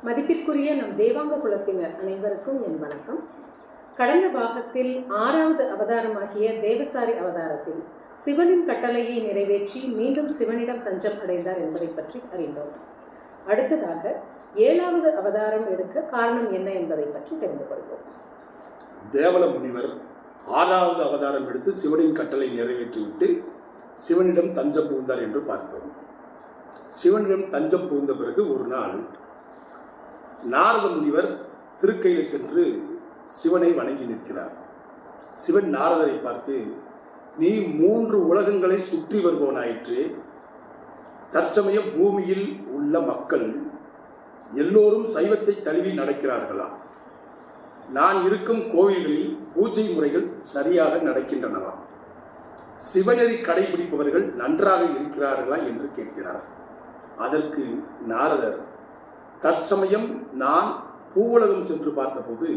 மதிப்பிற்குரிய நம் தேவாங்க குலத்தினர் அனைவருக்கும் என் வணக்கம். கடந்த பாகத்தில் 6வது அவதாரமாகிய தேவசாரி அவதாரத்தில் சிவனின் கட்டளையை நிறைவேற்றி மீண்டும் சிவனிடம் தஞ்சம் அடைந்தார் என்பதை பற்றி அறிந்தோம். அடுத்ததாக 7வது அவதாரம் எடுக்க காரணம் என்ன என்பதை பற்றி தெரிந்து கொள்வோம். தேவல முனிவர் 6வது அவதாரம் எடுத்து சிவனின் கட்டளை நிறைவேற்றிவிட்டு சிவனிடம் தஞ்சம் புகுந்தார் என்று பார்த்தோம். சிவனிடம் தஞ்சம் புகுந்த பிறகு ஒரு நாள் நாரத முனிவர் திருக்கையில் சென்று சிவனை வணங்கி நிற்கிறார். சிவன் நாரதரை பார்த்து, நீ 3 உலகங்களை சுற்றி வருபவனாயிற்று. தற்சமயம் பூமியில் உள்ள மக்கள் எல்லோரும் சைவத்தை தழுவி நடக்கிறார்களா? நான் இருக்கும் கோவில்களில் பூஜை முறைகள் சரியாக நடக்கின்றனவா? சிவநெறி கடைபிடிப்பவர்கள் நன்றாக இருக்கிறார்களா என்று கேட்கிறார். அதற்கு நாரதர், தற்சமயம் நான் பூவுலகம் சென்று பார்த்தபோது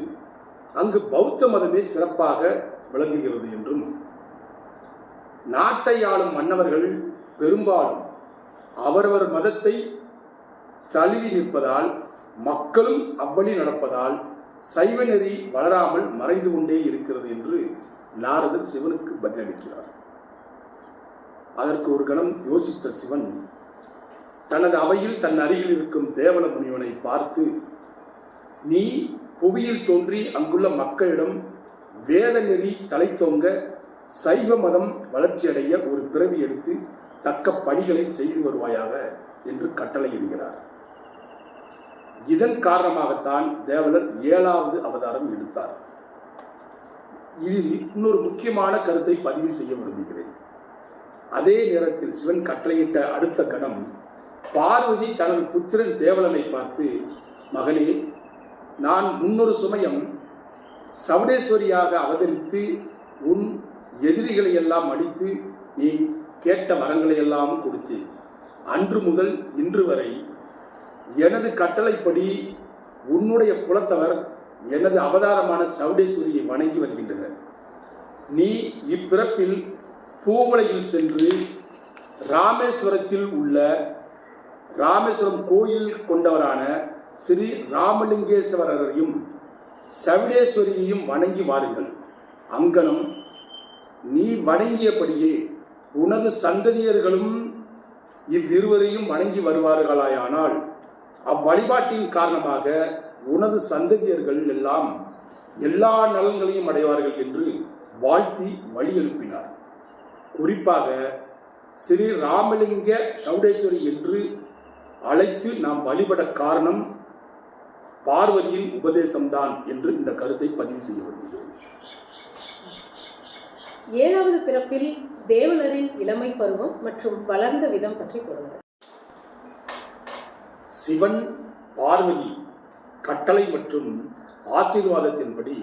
அங்கு பௌத்த மதமே சிறப்பாக விளங்குகிறது என்றும், நாட்டை ஆளும் மன்னவர்கள் பெரும்பாலும் அவரவர் மதத்தை தழுவி நிற்பதால், மக்களும் அவ்வழி நடப்பதால் சைவ நெறி வளராமல் மறைந்து கொண்டே இருக்கிறது என்று நாரதர் சிவனுக்கு பதிலளிக்கிறார். அதற்கு ஒரு கணம் யோசித்த சிவன் தனது அவையில் தன் அருகில் இருக்கும் தேவல முனிவனை பார்த்து, நீ புவியில் தோன்றி அங்குள்ள மக்களிடம் வேத நெறி தலைத்தோங்க சைவ மதம் வளர்ச்சியடைய ஒரு பிறவி எடுத்து தக்க பணிகளை செய்து வருவாயாக என்று கட்டளையிடுகிறார். இதன் காரணமாகத்தான் தேவலர் 7வது அவதாரம் எடுத்தார். இதில் இன்னொரு முக்கியமான கருத்தை பதிவு செய்ய விரும்புகிறேன். அதே நேரத்தில் சிவன் கட்டளையிட்ட அடுத்த கணம் பார்வதி தனது புத்திரன் தேவலனை பார்த்து, மகனே, நான் முன்னொரு சமயம் சவுடேஸ்வரியாக அவதரித்து உன் எதிரிகளை எல்லாம் அடித்து நீ கேட்ட வரங்களை எல்லாம் கொடுத்தேன். அன்று முதல் இன்று வரை எனது கட்டளைப்படி உன்னுடைய குலத்தவர் எனது அவதாரமான சவுடேஸ்வரியை வணங்கி வருகின்றனர். நீ இப்பிறப்பில் பூவுலகில் சென்று ராமேஸ்வரத்தில் உள்ள ராமேஸ்வரம் கோயில் கொண்டவரான ஸ்ரீ ராமலிங்கேஸ்வரரையும் சவுடேஸ்வரியையும் வணங்கி வாருங்கள். அங்கனம் நீ வணங்கியபடியே உனது சந்ததியர்களும் இவ்விருவரையும் வணங்கி வருவார்களாயானால் அவ்வழிபாட்டின் காரணமாக உனது சந்ததியர்கள் எல்லாம் எல்லா நலன்களையும் அடைவார்கள் என்று வாழ்த்தி வழி எழுப்பினார். குறிப்பாக ஸ்ரீ ராமலிங்க சவுடேஸ்வரி என்று அழைத்து நாம் வழிபட காரணம் பார்வதியின் உபதேசம்தான் என்று இந்த கருத்தை பதிவு செய்ய விரும்புகிறேன். 7வது பிறப்பில் தேவலரின் இளமை பருவம் மற்றும் வளர்ந்த விதம் பற்றி கூறுங்கள். சிவன் பார்வதி கட்டளை மற்றும் ஆசீர்வாதத்தின்படி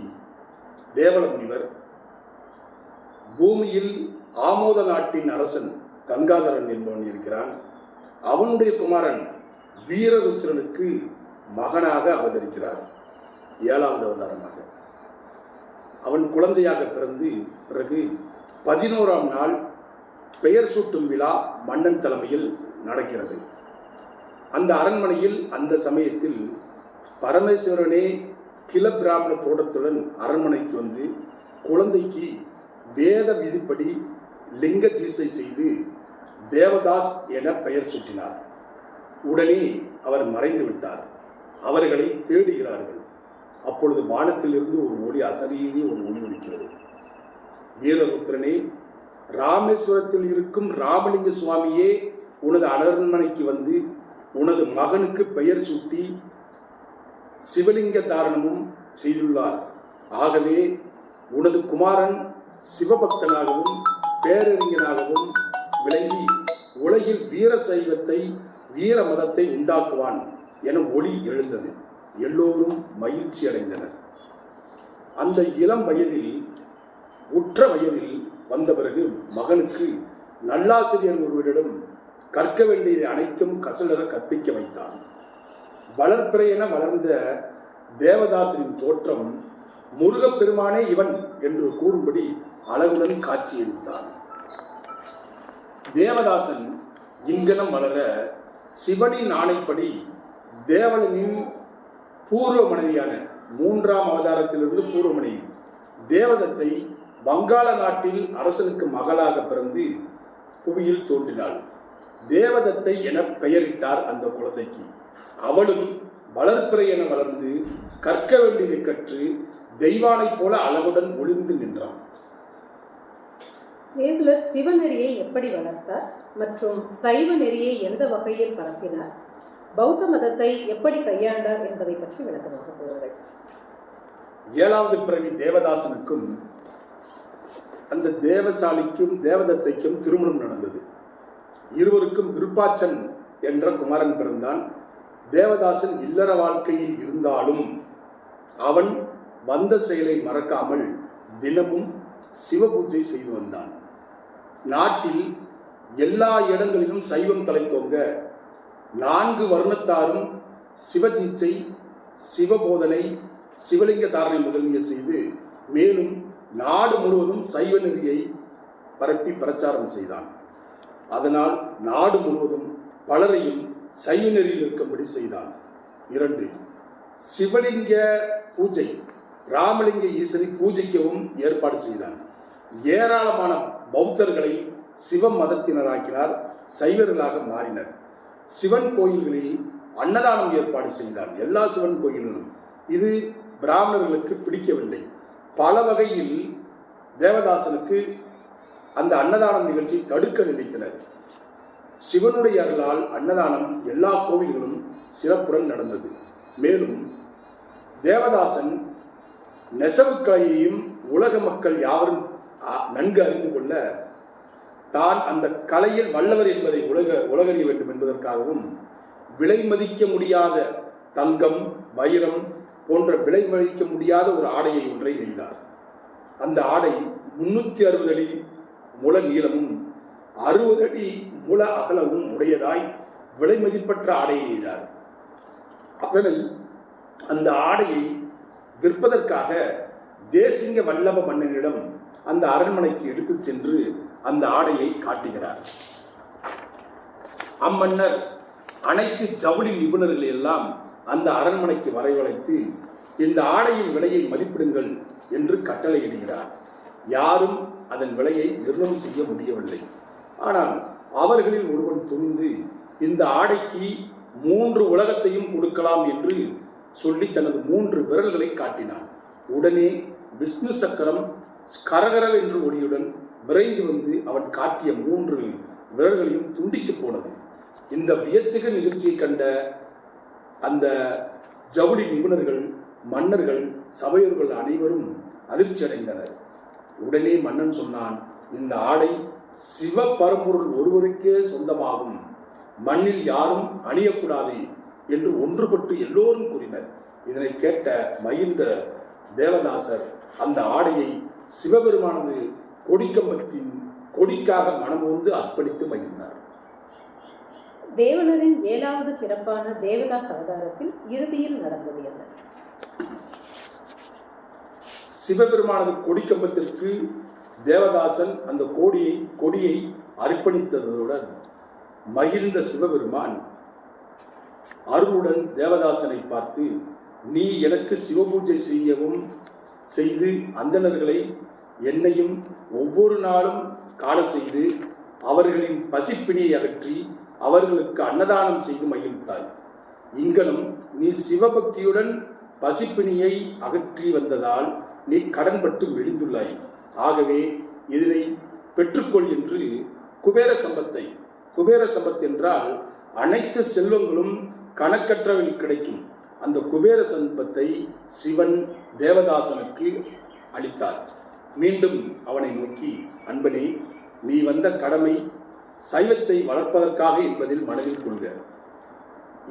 தேவல முனிவர் பூமியில் ஆமோத நாட்டின் அரசன் கங்காதரன் என்பவன் இருக்கிறான். அவனுடைய குமாரன் வீரருத்திரனுக்கு மகனாக அவதரிக்கிறார் 7வது அவதாரமாக. அவன் குழந்தையாக பிறந்து பிறகு 11ஆம் நாள் பெயர் சூட்டும் விழா மன்னன் தலைமையில் நடக்கிறது. அந்த அரண்மனையில் அந்த சமயத்தில் பரமேஸ்வரனே கிளப்பிராமண தோட்டத்துடன் அரண்மனைக்கு வந்து குழந்தைக்கு வேத விதிப்படி லிங்க தீசை செய்து தேவதாஸ் என பெயர் சூட்டினார். உடனே அவர் மறைந்து விட்டார். அவர்களை தேடுகிறார்கள். அப்பொழுது வானத்திலிருந்து ஒரு ஒளி, அசரீரி ஒரு ஒளி ஒலிக்கிறது. வீரருத்திரனே, ராமேஸ்வரத்தில் இருக்கும் ராமலிங்க சுவாமியே உனது அரண்மனைக்கு வந்து உனது மகனுக்கு பெயர் சூட்டி சிவலிங்க தாரணமும் செய்துள்ளார். ஆகவே உனது குமாரன் சிவபக்தனாகவும் பேரறிஞனாகவும் விளங்கி உலகில் வீர சைவத்தை வீர மதத்தை உண்டாக்குவான் என ஒளி எழுந்தது. எல்லோரும் மகிழ்ச்சி அடைந்தனர். அந்த இளம் வயதில் உற்ற வயதில் வந்த பிறகு மகனுக்கு நல்லாசிரியர் ஒருவரிடம் கற்க வேண்டியதை அனைத்தும் கசடர கற்பிக்க வைத்தான். வளர்ப்பிறையென வளர்ந்த தேவதாசனின் தோற்றம் முருகப்பெருமானே இவன் என்று கூறும்படி அழகுடன் காட்சியளித்தான். தேவதாசன் இங்கனம் வளர சிவனின் ஆணைப்படி தேவலனின் பூர்வ மனைவியான 3ஆம் அவதாரத்திலிருந்து பூர்வ மனைவி தேவதத்தை வங்காள நாட்டில் அரசனுக்கு மகளாக பிறந்து புவியில் தோன்றினாள். தேவதத்தை என பெயரிட்டார் அந்த குழந்தைக்கு. அவளும் வளர்ப்பிறை என வளர்ந்து கற்க வேண்டியதை கற்று தெய்வானை போல அழகுடன் ஒளிர்ந்து நின்றான். வேம்புலர் சிவநெறியை எப்படி வளர்த்தார் மற்றும் சைவ நெறியை எந்த வகையில் பரப்பினார், பௌத்த மதத்தை எப்படி கையாண்டார் என்பதை பற்றி விளக்கமாக கூறுங்கள். 7வது பிறவி தேவதாசனுக்கும் அந்த தேவசாலிக்கும் தேவதத்தைக்கும் திருமணம் நடந்தது. இருவருக்கும் விருப்பாச்சன் என்ற குமாரன் பிறந்தான். தேவதாசன் இல்லற வாழ்க்கையில் இருந்தாலும் அவன் வந்த செயலை மறக்காமல் தினமும் சிவ பூஜை செய்து வந்தான். நாட்டில் எல்லா இடங்களிலும் சைவம் தலைத்தோங்க 4 வர்ணத்தாரும் சிவதீட்சை, சிவபோதனை, சிவலிங்க தாரணை முதலிய செய்து மேலும் நாடு முழுவதும் சைவ நெறியை பரப்பி பிரச்சாரம் செய்தான். அதனால் நாடு முழுவதும் பலரையும் சைவ நெறியில் இருக்கும்படி செய்தான். 2 சிவலிங்க பூஜை, ராமலிங்க ஈசனை பூஜைக்கவும் ஏற்பாடு செய்தான். ஏராளமான பௌத்தர்களை சிவ மதத்தினராக்கினார், சைவர்களாக மாறினர். சிவன் கோயில்களில் அன்னதானம் ஏற்பாடு செய்தான். எல்லா சிவன் கோயில்களும். இது பிராமணர்களுக்கு பிடிக்கவில்லை. பல வகையில் தேவதாசனுக்கு அந்த அன்னதானம் நிகழ்ச்சி தடுக்க நினைத்தனர். சிவனுடைய அருளால் அன்னதானம் எல்லா கோவில்களும் சிறப்புடன் நடந்தது. மேலும் தேவதாசன் நெசவு கலையையும் உலக மக்கள் யாவரும் நன்கு அறிந்து கொள்ள தான் அந்த கலையில் வல்லவர் என்பதை உலகறிய வேண்டும் என்பதற்காகவும் விலை மதிக்க முடியாத தங்கம், வைரம் போன்ற விலை மதிக்க முடியாத ஒரு ஆடையை ஒன்றை நெய்தார். அந்த ஆடை 360 அடி முழ நீளமும் 60 அடி முழ அகலமும் உடையதாய் விலை மதிப்பற்ற ஆடையை நெய்தார். அதனை அந்த ஆடையை விற்பதற்காக தேசிங்க வல்லப மன்னனிடம் அந்த அரண்மனைக்கு எடுத்து சென்று அந்த ஆடையை காட்டுகிறார். அம்மன்னர் அனைத்து ஜவுளி நிபுணர்களை எல்லாம் அந்த அரண்மனைக்கு வரவழைத்து இந்த ஆடையின் விலையை மதிப்பிடுங்கள் என்று கட்டளையிடுகிறார். யாரும் அதன் விலையை நிர்ணயம் செய்ய முடியவில்லை. ஆனால் அவர்களில் ஒருவன் துணிந்து இந்த ஆடைக்கு 3 உலகத்தையும் கொடுக்கலாம் என்று சொல்லி தனது 3 விரல்களை காட்டினான். உடனே விஷ்ணு சக்கரம் கரகரல் என்று ஒளியுடன் விரைந்து வந்து அவன் காட்டிய 3 விரல்களையும் துண்டித்து போனது. இந்த வியத்தக நிகழ்ச்சியை கண்ட அந்த ஜவுளி நிபுணர்கள், மன்னர்கள், சபையர்கள் அனைவரும் அதிர்ச்சி அடைந்தனர். உடனே மன்னன் சொன்னான், இந்த ஆடை சிவ பரம்பொருள் ஒருவருக்கே சொந்தமாகும், மண்ணில் யாரும் அணியக்கூடாது என்று ஒன்றுபட்டு எல்லோரும் கூறினர். இதனை கேட்ட மகிழ்ந்த தேவதாசர் அந்த ஆடையை சிவபெருமானது கொடிக்கம்பத்தின் கொடிக்காக மனமோந்து அர்ப்பணித்து மகிழ்ந்தார். தேவனரின் 7வது பிறப்பான தேவதாஸ் அவதாரத்தில் இறுதியில் நடந்தது என்ன? சிவபெருமானது கொடிக்கம்பத்திற்கு தேவதாசன் அந்த கொடியை அர்ப்பணித்ததுடன் மகிழ்ந்த சிவபெருமான் அருளுடன் தேவதாசனை பார்த்து, நீ எனக்கு சிவபூஜை செய்யவும் செய்து அந்தணர்களை என்னையும் ஒவ்வொரு நாளும் காண செய்து அவர்களின் பசிப்பிணியை அகற்றி அவர்களுக்கு அன்னதானம் செய்து மகிழ்ந்தாய். இங்கனம் நீ சிவபக்தியுடன் பசிப்பிணியை அகற்றி வந்ததால் நீ கடன்பட்டு மெலிந்துள்ளாய். ஆகவே இதனை பெற்றுக்கொள் என்று குபேர சம்பத் என்றால் அனைத்து செல்வங்களும் கணக்கற்றவில் கிடைக்கும். அந்த குபேர சம்பத்தை சிவன் தேவதாசனுக்கு அளித்தார். மீண்டும் அவனை நோக்கி, அன்பனே, நீ வந்த கடமை சைவத்தை வளர்ப்பதற்காக என்பதில் மனதில் கொள்க.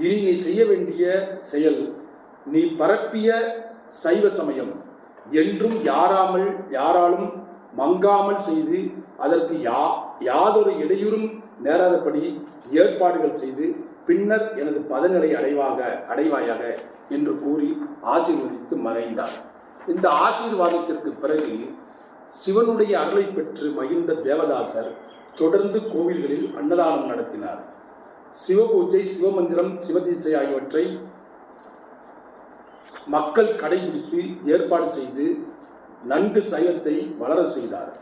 இனி நீ செய்ய வேண்டிய செயல், நீ பரப்பிய சைவ சமயம் என்றும் யாராலும் மங்காமல் செய்து அதற்கு யாதொரு இடையூறும் நேராதபடி ஏற்பாடுகள் செய்து பின்னர் எனது பதநிலை அடைவாயாக என்று கூறி ஆசீர்வதித்து மறைந்தார். இந்த ஆசீர்வாதத்திற்கு பிறகு சிவனுடைய அருளை பெற்று மகிழ்ந்த தேவதாசர் தொடர்ந்து கோவில்களில் அன்னதானம் நடத்தினார். சிவபூஜை, சிவமந்திரம், சிவதீசை ஆகியவற்றை மக்கள் கடைபிடித்து ஏற்பாடு செய்து நன்கு சைவத்தை வளர செய்தார்.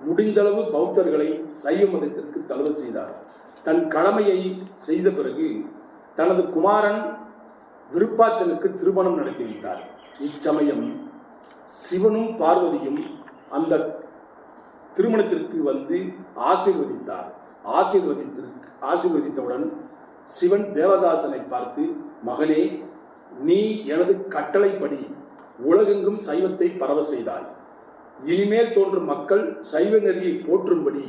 முடிந்தளவு பௌத்தர்களை சைவ மதத்திற்கு தழுவ செய்தார். தன் கடமையை செய்த பிறகு தனது குமாரன் விருப்பாச்சனுக்கு திருமணம் நடத்தி வைத்தார். இச்சமயம் சிவனும் பார்வதியும் அந்த திருமணத்திற்கு வந்து ஆசீர்வதித்தார். ஆசீர்வதித்தவுடன் சிவன் தேவதாசனை பார்த்து, மகனே, நீ எனது கட்டளைப்படி உலகெங்கும் சைவத்தை பரவ செய்தாய். இனிமேல் தோன்றும் மக்கள் சைவ நெறியை போற்றும்படி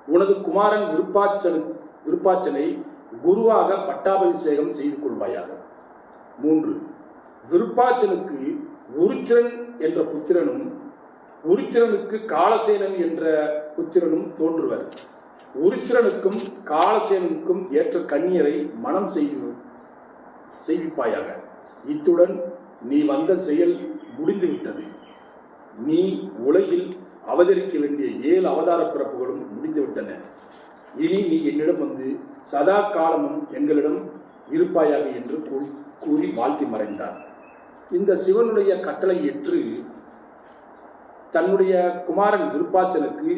உனது குமாரன் விருப்பாச்சனை குருவாக பட்டாபிஷேகம் செய்து கொள்வாயாக. 3. விருப்பாச்சனுக்கு உருத்திரன் என்ற புத்திரனும் உருத்திரனுக்கு காலசேனன் என்ற புத்திரனும் தோன்றுவர். உருத்திரனுக்கும் காலசேனனுக்கும் ஏற்ற கன்னியரை மனம் செய்விப்பாயாக. இத்துடன் நீ வந்த செயல் முடிந்துவிட்டது. நீ உலகில் அவதரிக்க வேண்டிய 7 அவதார பிறப்புகளும் முடிந்துவிட்டன. இனி நீ என்னிடம் வந்து சதா காலமும் எங்களிடம் இருப்பாயாக என்று கூறி வாழ்த்தி மறைந்தார். இந்த சிவனுடைய கட்டளை ஏற்று தன்னுடைய குமாரன் விருப்பாச்சனுக்கு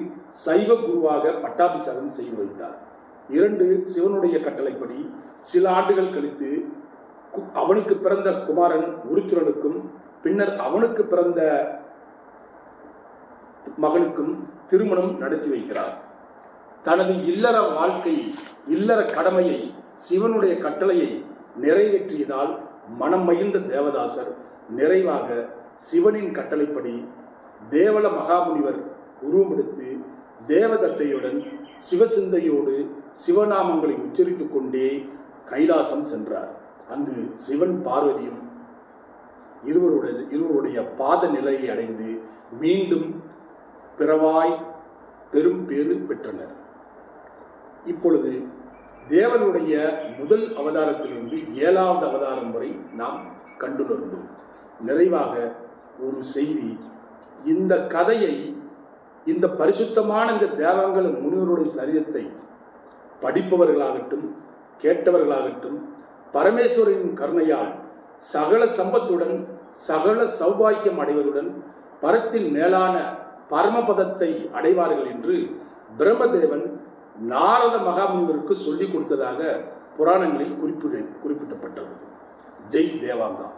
சைவ குருவாக பட்டாபிஷேகம் செய்து வைத்தார். 2. சிவனுடைய கட்டளைப்படி சில ஆண்டுகள் கழித்து அவனுக்கு பிறந்த குமாரன் உருத்திரனுக்கும் பின்னர் அவனுக்கு பிறந்த மகனுக்கும் திருமணம் நடத்தி வைக்கிறார். தனது இல்லற வாழ்க்கையை, இல்லற கடமையை, சிவனுடைய கட்டளையை நிறைவேற்றியதால் மனம் மகிழ்ந்த தேவதாசர் நிறைவாக சிவனின் கட்டளைப்படி தேவல மகாமுனிவர் உருவமெடுத்து தேவதத்தையுடன் சிவசிந்தையோடு சிவநாமங்களை உச்சரித்து கொண்டே கைலாசம் சென்றார். அங்கு சிவன் பார்வதியும் இருவருடைய பாத நிலையை அடைந்து மீண்டும் பிறவாய் பெரும் பேறு பெற்றனர். இப்பொழுது தேவனுடைய முதல் அவதாரத்திலிருந்து 7வது அவதாரம் வரை நாம் கண்டுணர்ந்தோம். நிறைவாக ஒரு செய்தி, இந்த கதையை, இந்த பரிசுத்தமான இந்த தேவாங்கல முனிவருடைய சரிதத்தை படிப்பவர்களாகட்டும் கேட்டவர்களாகட்டும் பரமேஸ்வரனின் கருணையால் சகல சம்பத்துடன் சகல சௌபாக்கியம் அடைவதுடன் பரத்தின் மேலான பரமபதத்தை அடைவார்கள் என்று பிரம்மதேவன் நாரத மகாமுனிவருக்கு சொல்லிக் கொடுத்ததாக புராணங்களில் குறிப்பிடப்பட்டது. ஜெய் தேவாங்கா.